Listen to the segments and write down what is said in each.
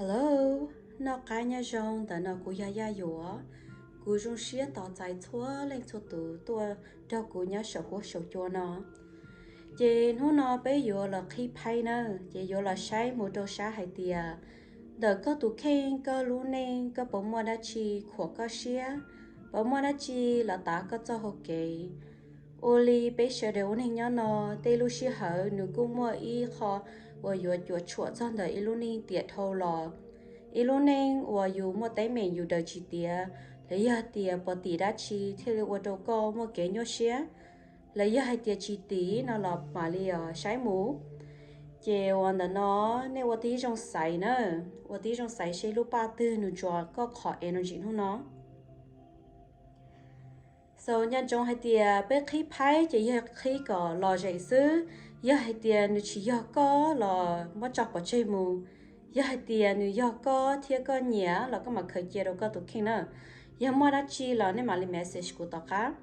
Hello, nó cái nhà rong tại nó của ya dũa, của rong xía tỏ trái thua lên cho tụ tua cho của nhà sở hữu sở cho nó. Chị nó bây giờ là khi pay nè, chị giờ là sai một đồ sa hay tiề, đợt có tụ khen có lú nên có bộ mua đá chi của có xía, bộ mua đá chi là ta có cho học kỳ. Oli bây giờ đều nên nhớ nó, tê lu xí hở nụ cũng mua y khó, và giờ chuột chuột cho đời y lu nên tiệt thâu lò. Y lúc nên và dù một tay mình dù đời chỉ tía lấy ya tía bỏ tía đã chi thì là đâu có một cái nhớ xé lấy ya hai tía chỉ tí nó là mà li ở trái mũ chè hoàn đó nó nếuว่าtí trong sấy nữaว่าtí trong sấy sẽ lúc ba tư nụ cho có khỏi energy không nó so nhân trong hai tía bé khí phái chỉ ya khí có lò dậy xứ ya hai tía nụ chỉ ya có là mất chọc vào chơi mù giờ hai tiền nếu giờ có thiệt có nhớ là có mà khởi chia đâu có tụ kinh nữa giờ mua đã chi là nên mà lên message của tao cả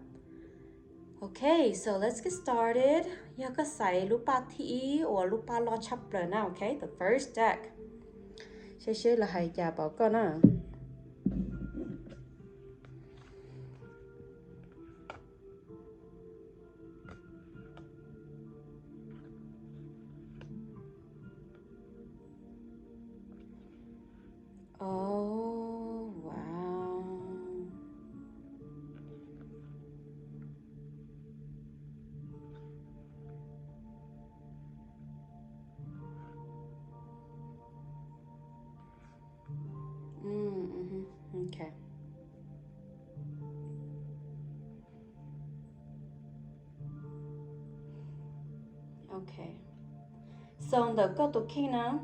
okay so let's get started giờ có xài lúc ba thi hoặc lúc ba lo chấp rồi nào okay the first deck sẽ là hai nhà bảo con à oh wow okay okay so the có tụ kinh nào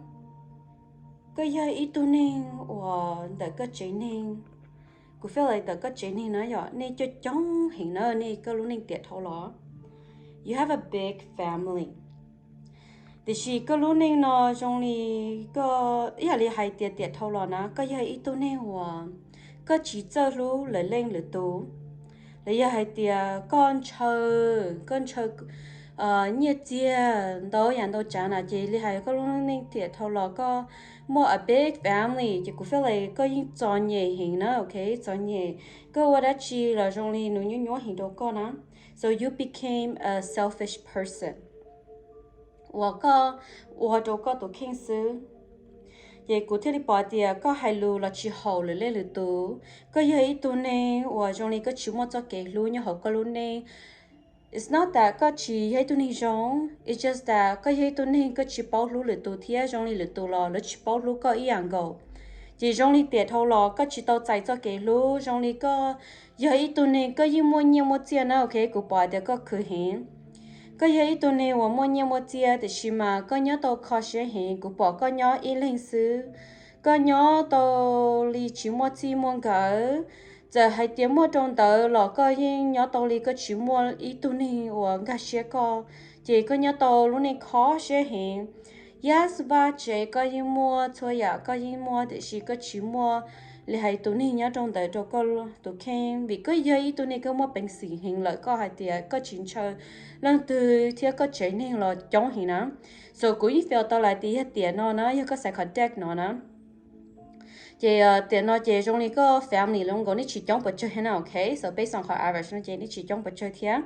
cái giờ ít tu nên và the có chế nên cô feel like the có chế nên nó giờ nên cho chóng hiện nó nên có lúc nên tiệt thâu lỏ you have a big family thì chỉ có lúc nên nó trong này có ý là hai tiệt tiệt thâu lỏ nó có giờ ít tu nên và có chỉ cho lúc lấy lên lấy tu lấy giờ hai tiệt con chờ nhiệt chia đóอย่างđó chả là chỉ li hai có lúc nên tiệt thâu lỏ có more a big family chỉ có feel like có những trò nhẹ hình nữa okay trò nhẹ có what that chỉ là trong này nó nhỏ hình đó con á so you became a selfish person 我都看书，也古天的白点个海路了去好了嘞了都，个有一度呢，我种里个去么做给路呢好个路呢。It's not that 個chỉ hay tu ni giống, it's just that 個hay tu ni 個chỉ bảo lu le tu thia giống li le tu lo, le chỉ bảo lu 個一樣個，chỉ giống li tiệt thâu lo 個chỉ tao chạy cho cái lu giống li 個 hay tu ni 個一麼nhiều麼錢呢 ，OK 古巴的 個可行。cái ấy tụi này 我们nhiều một chia thì xí mà có nhớ tao khó sẽ hiện của bỏ có nhớ ý linh sư có nhớ tao li chỉ một chi muốn cỡ giờ hai tiếng một trong tờ là có nhớ tao li có chỉ một ý tụi này 我 gà sẽ có chỉ có nhớ tao lúc này khó sẽ hiện yes ba chỉ có ý mua thôi à có ý mua thì xí có chỉ mua li hai tụi này nhớ trong tờ cho có tụi khen vì có ý tụi này có một bệnh sĩ hiện lợi có hai tiếng có chuyện chơi lần từ thì có chế nên là chống hình nó rồi cuối phiếu tao lại tí hết tiền nó có sẽ có deck nó chị tiền nó chị trong này có family luôn có ní chỉ chống bật chơi thế nào okay so based on her average nó chị ní chỉ chống bật chơi thế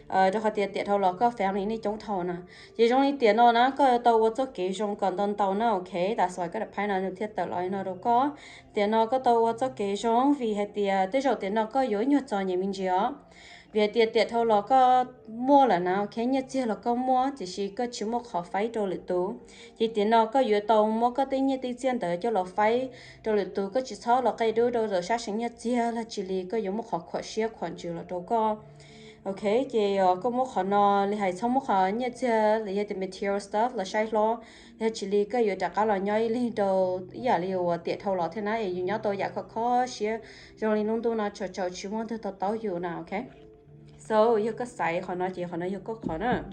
đó họ tiền tiền thầu là có family ní chống thầu nè chị trong này tiền nó có tàu vô cho kế trong còn tàu tàu nó okay that's why cái đặc phái nó thiết tờ lại nó đâu có tiền nó có tàu vô cho kế trong vì hết tiền tới rồi tiền nó có yếu nhiều cho nhà mình gì đó việc tiệt tiệt thâu là có mua là nào cái nhất chia là có mua chỉ có chỉ mua khó phải đồ lệ tủ chỉ tiền nó có yếu tàu mua có tiền nhất tiền tới cho là phải đồ lệ tủ có chỉ sau là cái đồ đồ rồi sát sinh nhất chia là chỉ li có yếu mua khó khó xia khoản trừ là đâu có ok thì có mua khó nó li hay xong mua khó nhất chia là cái material stuff là sai lo là chỉ li có yếu đặc là nhoi li đồ giả li tiệt thâu là thế này yếu nhớ tôi giả khó khó xia rồi li nông tu nó chờ chỉ mua thứ tao tao yếu nào ok so you có sai họ nói chị họ nói you có khó nữa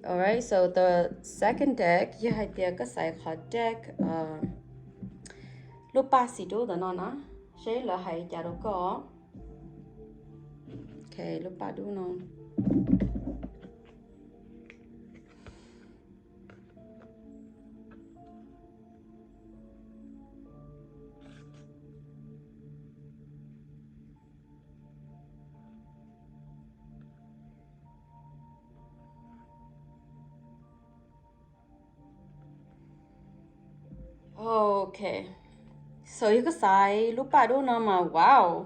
alright so the second deck you hay tiền có sai khó deck lúc ba xí đồ đó nó sẽ là hay trả đồ có ok lúc ba đồ nó Okay. So you cái sai lúc ba đô nó mà wow.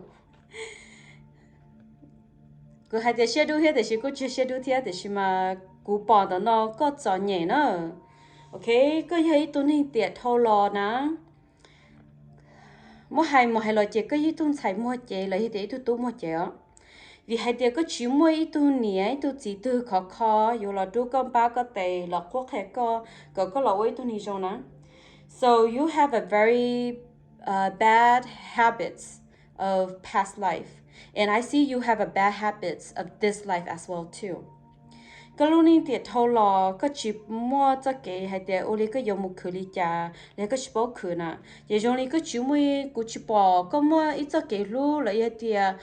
Cứ hai tiệt xe đô hết thì cứ chơi xe đô thiệt thì mà cú bỏ đó nó có cho nhẹ nữa. Okay, cái hay tôi nên tiệt thâu lò nè. Mua hai loại chế cái gì tôi xài mua chế lấy thì tôi mua chế á. Vì hai tiệt có chỉ mua ít tôi nhẹ tôi chỉ tôi khó khó, rồi là tôi có ba cái tệ là quốc hệ có là ấy tôi nhẹ rồi nè. So you have a very bad habits of past life, and I see you have a bad habits of this life as well too. Cái lúc này thì thâu lò cái chỉ mua cho cái hay để ô li cái dùng một khử li trà lấy cái chỉ bảo khử nè, vậy trong này cái chỉ mua cũng chỉ bỏ cái mua ít cho cái lúc lấy hay để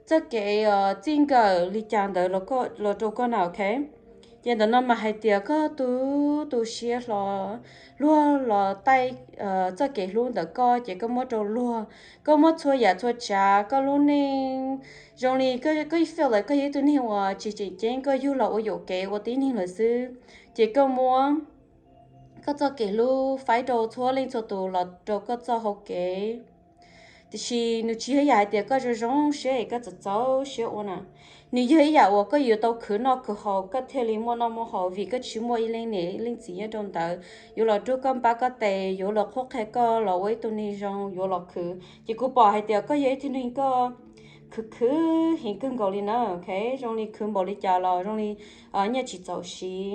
cho cái chính cái li trà đó là đâu có nào ok. Giờ đó nó mà hay tiệt có tu xia lo luôn lo tay cho cái luôn đó có chỉ có một đồ luôn có một thôi ya thôi cha có luôn nên rồi này cái feel lại cái gì tôi hiểu à chỉ trên cái yêu là ở chỗ cái ở tí nên là sư chỉ có mua có cho cái luôn phải đồ thôi lên cho tụ là đồ có cho học cái thì nếu chỉ hay dạy thì có rồi rong sẽ có cho cháu sẽ ôn à nếu hay dạy có yếu tố khử nó khử họ có thể liên quan nó mà họ vì cái chuyện mua lên này lên chỉ ở trong đó yếu là chú con ba cái tệ yếu là khóc hay có là với tôi này rong yếu là khử chỉ có bỏ hay thì có gì thì nên có khử khử hiện cưng gọi lên nữa ok rong đi khử bỏ đi trả là rong đi ở nhà chỉ cháu xí.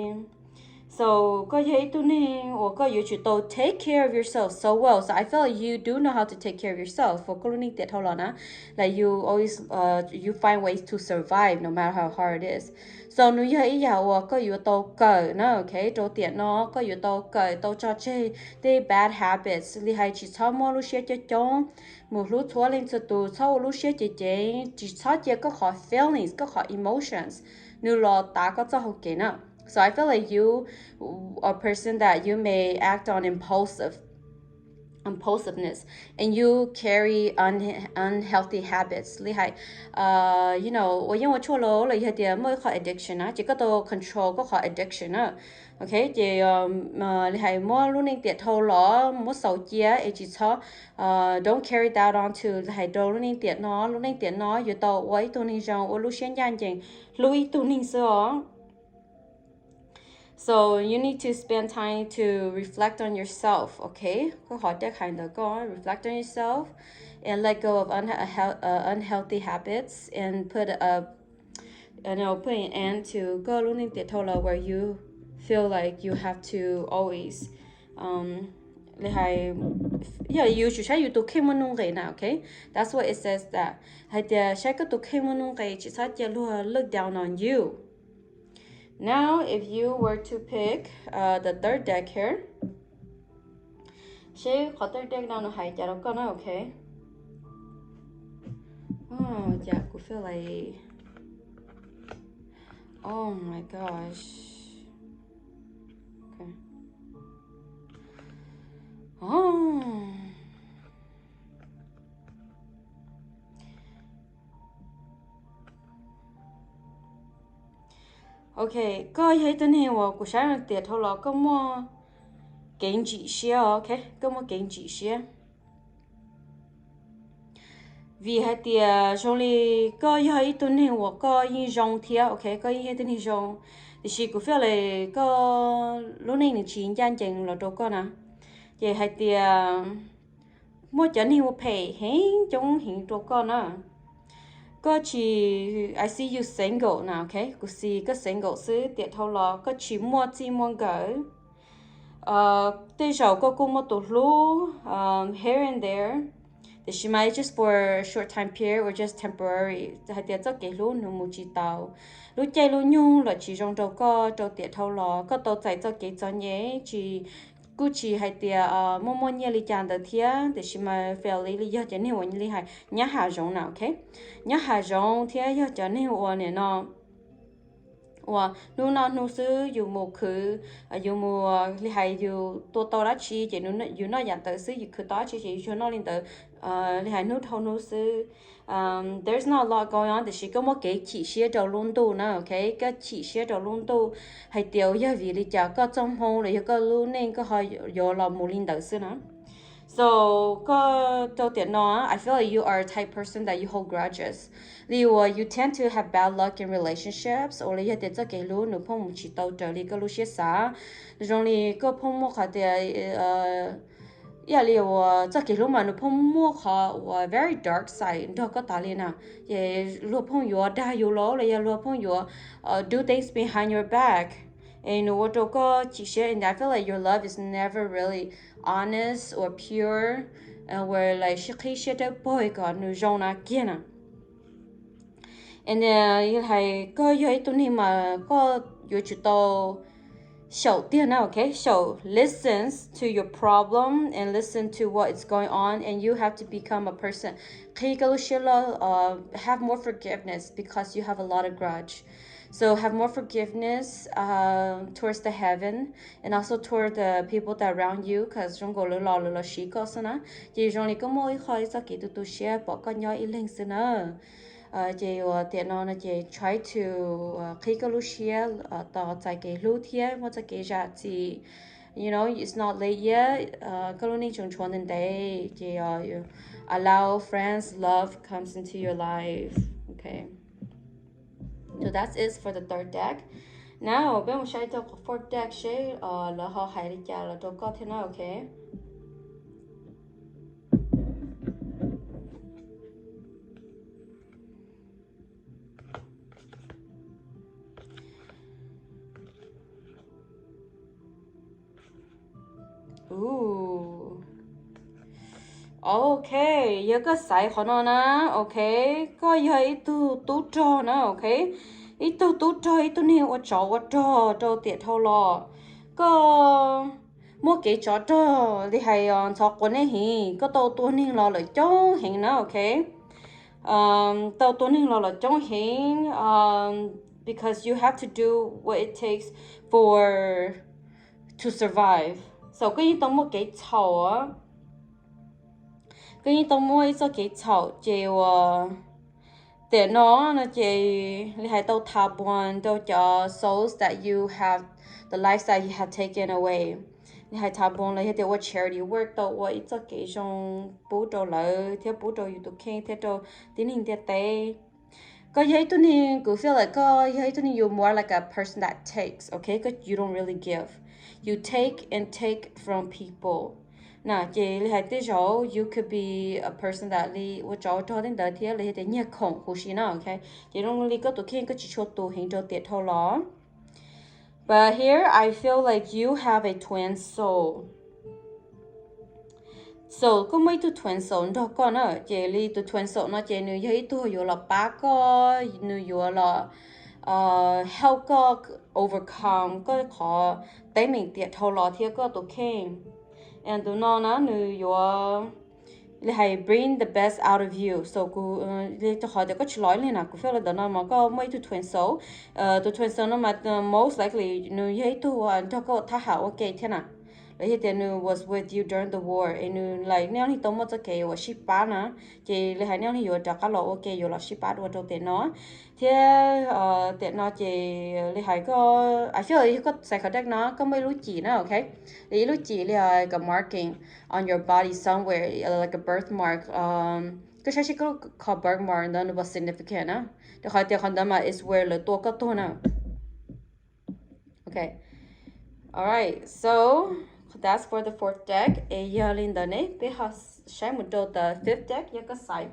So có thấy tôi nên or có yêu chuột tôi take care of yourself so well. So I feel like you do know how to take care of yourself. For cô nên tiệt thâu là na, like you always you find ways to survive no matter how hard it is. So nếu như ý giàu có yêu tôi cởi nó okay, tôi tiệt nó có yêu tôi cởi tôi cho chơi the bad habits. Li hay chỉ sau mỗi lúc xé cho chong, một lúc thua lên cho tôi sau lúc xé chỉ sau có khó feelings có khó emotions. Nếu lo ta có cho học cái nào. So I feel like you are a person that you may act on impulsiveness and you carry unhealthy habits. Li hai, you know, 我因为错了，了一点没好 addiction 啊，这个都 control 个好 addiction 啊。OK，这你係冇攞你跌頭攞，冇手機啊，一直錯，don't carry that on to 係到攞你跌攞，遇到我一度你讓我攞先眼睛，攞一度你說。So you need to spend time to reflect on yourself, okay? Reflect on yourself and let go of unhealthy habits and put put an end to where you feel like you have to always yeah, you should try you to keep now, okay? That's what it says that. Look down on you. Now, if you were to pick the third deck here, she có third deck nào nó hay chả đâu con nói okay. Oh, yeah, I feel like oh my gosh. Okay. Oh. Okay, có thấy tên hiệu của sáng là tiệt thôi là có mua kiến chỉ xe, okay, có mua kiến chỉ xe. Vì hai tiệt trong này có thấy tên hiệu có những dòng thiệt, okay, có những tên hiệu dòng, thì chỉ có phải là có lúc này chỉ gian chừng là đâu có nè, vậy hai tiệt mua chân hiệu pay hết trong hiện đâu có nè. Có chỉ I see you single now, okay? Cô see có single sư tiệt thâu lò có chỉ mua gỡ. Tới giờ có mua tổ lú here and there. Thì she might just for a short time period or just temporary. Hay tiệt cho cái lú nó mua chỉ tàu. Lú chạy lú nhung là chỉ trong đầu có đầu tiệt thâu lò có tàu chạy cho cái cho nhé chỉ cú chỉ hay tiệt mua nhiều lý chán được thiệt để she might feel lý do cho nênวันlý hay nhá hà rong nào, okay? Nhá hà rong thiệt do cho nênวันnày nó và nu sư dùng một khứ dùng một lý hay dùng tô đã chi chỉ nu nó dàn tới sư dùng khứ đó chỉ cho nó lên tới lý hay nu sư there's not a lot going on thì chỉ có một cái chỉ xe đầu luôn tu nữa, okay? Cái chỉ xe đầu luôn tu hay tiêu giờ vì lý chả có trong hồ là có luôn nên có hơi do là một linh tử sư nữa. So có đầu tiên nó, I feel like you are a type person that you hold grudges. You tend to have bad luck in relationships, or you để cho cái lúc nụ phong chỉ tàu trở đi cái lúc xia xả, rồi li có phong một cái yeah, cho cái lúc mà nụ phong một cái very dark side, đó có tài liệu nào, yeah, lúc phong you đa you lo, là lúc phong you do things behind your back. And what chỉ share, and I feel like your love is never really honest or pure, and where like she shit a boy got no zona kiana. And you hay có yo tu ni mà có yo chu to show tiên nào, okay? So listens to your problem and listen to what is going on, and you have to become a person. Have more forgiveness because you have a lot of grudge. So have more forgiveness towards the heaven and also toward the people that around you, because trong gọi là sĩ có sana chỉ trong này có mỗi khỏi sao kỹ tụi share bỏ con nhau ít lên sana chị tiện nó chị try to khi có lúc share tao tại cái lúc thiê mà tại cái giá trị, you know, it's not late yet, cái lúc này trong chuẩn đến đây chị allow friends love comes into your life, okay. So that's it for the third deck. Now, bên một cái fourth deck sẽ là họ hay đi chả là tôi có thế nào, okay? Ooh. Okay, giờ cái sai họ nó na, okay? Có gì tu cho na, okay? Ít tu cho ít tu nhiều cho tiệt thâu lo. Có mua cái cho thì hay cho con này hi, có tu nhiều lo lại cho hình na, okay? Tu nhiều lo cho hình because you have to do what it takes to survive. So cái tao mua cái chậu á, cái tao mua cho cái chậu chị để nó chị hay tao thà buồn tao cho souls that you have, the lives that you have taken away, hay thà buồn là để what charity work tao what cho cái trong bố trâu lợi theo bố trâu you khen theo trâu tín hình theo tế. Có giấy tôi nên cứ feel like có giấy tôi nên you're more like a person that takes, okay, because you don't really give. You take and take from people. Nè, chị là tí chỗ you could be a person that li wo chỗ cho đến đời thì là để nhẹ khổng hồ xí nào, okay? Chị don't really có tụ khen có chỉ cho tụ hình cho tiệt thôi lo. But here I feel like you have a twin soul. So có mấy tụ twin soul đó con á, chị li tụ twin soul nó chị nữ giấy tụ yo là ba có nữ yo là help có overcome có khó tế mình tiệt thôi lo thì có tụ khen. And do not you hay bring the best out of you. So ku to how có chỉ nói lên nào ku feel là nó mà có mấy tu twin soul tu twin soul nó mà most likely nu hay tu to có tha hảo okay thế nào lấy hiện tiền nu was with you during the war and nu like nếu như tao mất cái wa ship ba na chỉ lấy hai nếu như yo trả lo okay yo là ship ba đồ tiền nó thế tiền nó chỉ lấy hai có I feel like có sai cái nó có mấy lúa chỉ nó okay lấy lúa chỉ là cái marking on your body somewhere like a birthmark cái sai có called birthmark nó was significant á để hỏi tiền đó mà is where là tua có tua nào okay. Alright, so that's for the fourth deck. Giờ lên đó này, bây giờ sẽ một đầu the fifth deck, giờ có sai.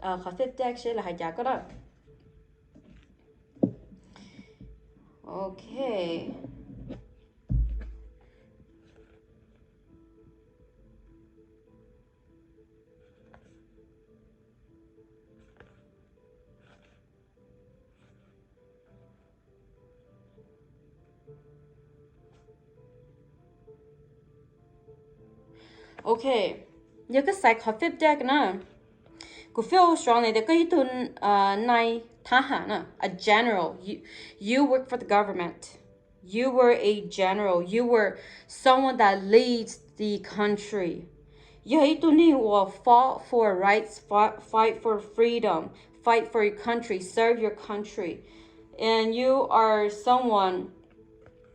Fifth deck sẽ là hai giá có đó. Okay. Okay, giờ cái sai fifth deck nè. Cô feel strong này, để cái tuần này thà hả nè, a general. You work for the government. You were a general. You were someone that leads the country. Vậy tuần này will fought for rights, fight for freedom, fight for your country, serve your country, and you are someone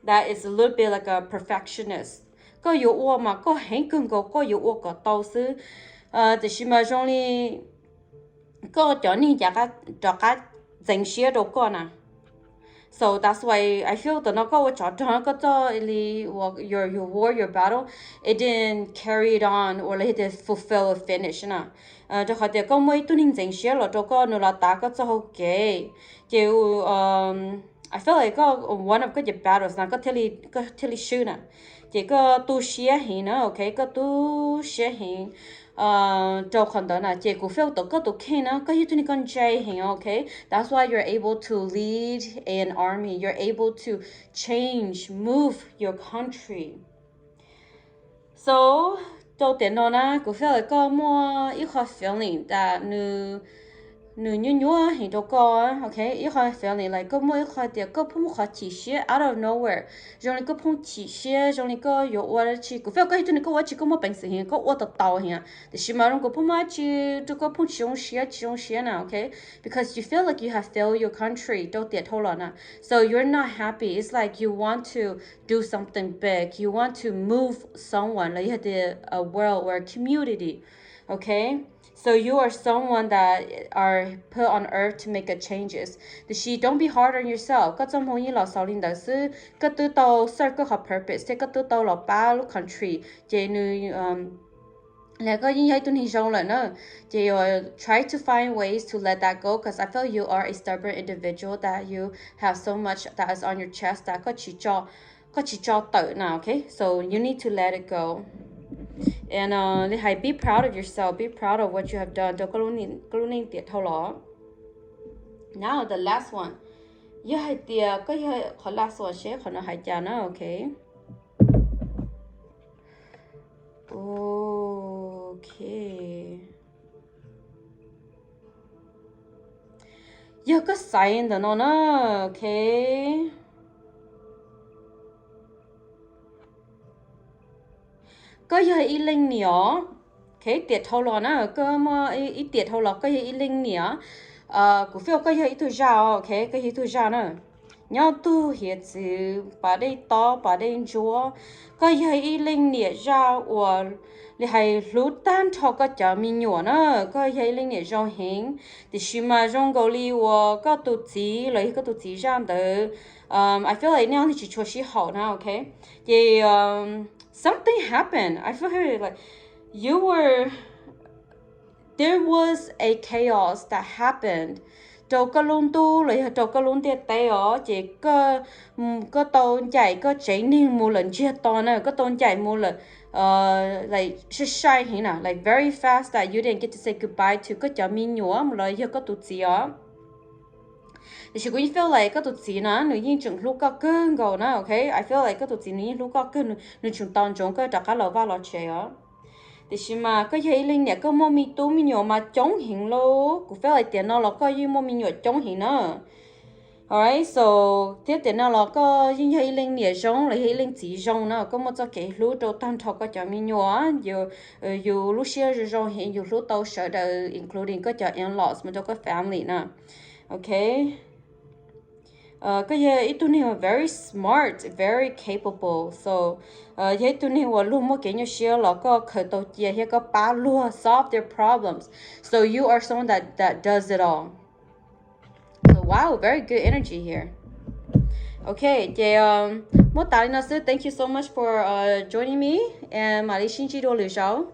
that is a little bit like a perfectionist. có yếu ua mà có hẹn cưng có yếu ua có tàu sư thì xí mà trong đi có cho nên cho cái danh xe đâu có nè. So that's why I feel the naka wa cha your war, your battle, it didn't carry it on or like it fulfill a finish na. Cho khát tiệt có mấy tuần hình danh xe là cho có nửa là ta có cho okay. Kiểu I feel like one of cái battles na có thể shoot na. Chỉ có tu xe hình na, okay, có tu xe hình. Cho khẩn đó là chỉ có feel có tổ khen nó có những con trai hình okay, that's why you're able to lead an army, you're able to change, move your country. So đầu tiên nó na có feel có mua ít khó feeling that nu như hình đó có okay, ít khó feeling like có mua ít khó tiệt có phong khó chỉ xe out of nowhere, rồi có phong chỉ xe rồi có yếu quá chỉ có feel có những có chỉ có mua bánh sinh có quá tàu hình, thì xí mà có phong mà chỉ có phong chỉ xe na okay, because you feel like you have failed your country đầu tiên thôi na, so you're not happy, it's like you want to do something big, you want to move someone like you had a world or a community, okay. So you are someone that are put on earth to make a changes. The she don't be hard on yourself. Các trong hôn như là sau linh đạo sư, các tư tàu circle of purpose, thế các tư tàu là ba lúc country, chế nu là có những hay tuân hình trong lại nữa. Chế try to find ways to let that go, because I feel you are a stubborn individual, that you have so much that is on your chest that có chỉ cho tự nào, okay? So you need to let it go. And be proud of yourself, be proud of what you have done. Don't có luôn tiệt thâu lọ. Now the last one. You hay tiệt có khó last one sẽ khó nó hay chả nó okay. Okay. You có sign the nó okay. Có giờ ý linh nhở, cái tiệt thâu lò nó cơ mà ý tiệt thâu lò có giờ ý linh nhở, của phiếu có giờ ý thu ra, okay, cái ý thu ra nữa, nhau tu hiện sự bà đây to bà đây chúa, có giờ ý linh nhở ra, và li hay lú tan cho cái chả mình nhở nữa, có giờ ý linh nhở ra hình, thì xí mà trong gấu li và có tụ chỉ lấy có tụ chỉ ra được, I feel like now thì chỉ cho xí hậu nào, okay, thì something happened. I feel like there was a chaos that happened. Đâu có luôn tu lại đâu có luôn tiệt tay ó chỉ có tôn chạy có cháy nên một lần chia to nữa có tôn chạy một lần like sai hình nào like very fast that you didn't get to say goodbye to có chả mình nhớ một lời có tụt gì ó. Thì chỉ có feel like có tụt gì nữa, nếu như chúng lúc có cơn gầu nữa, okay? I feel like có tụt gì nếu lúc có cơn, nếu chúng tao chúng có đặt cái lẩu vào lẩu chè á. Thì chỉ mà có thấy linh nhẹ có mua mi tu mi nhỏ mà chống hình lô, cũng feel like tiền nó là có như mua mi nhỏ chống hình nữa. Alright, so tiếp tiền nó là có như thấy linh nhẹ giống, lại thấy linh chỉ giống nữa, có một số cái lúc đầu tan thọ có cho mi nhỏ, dù lúc xưa rồi giống hình, dù lúc tao sợ đời, including có cho in-laws, mà cho có family nữa, okay? Cái gì ít tụi này very smart, very capable, so cái tụi này luôn một cái như xíu là có khởi đầu chia hay có ba luôn solve their problems, so you are someone that does it all. So wow, very good energy here. Okay, thì một tali nó thank you so much for joining me, and mà đi xin chỉ đồ lưu sáu.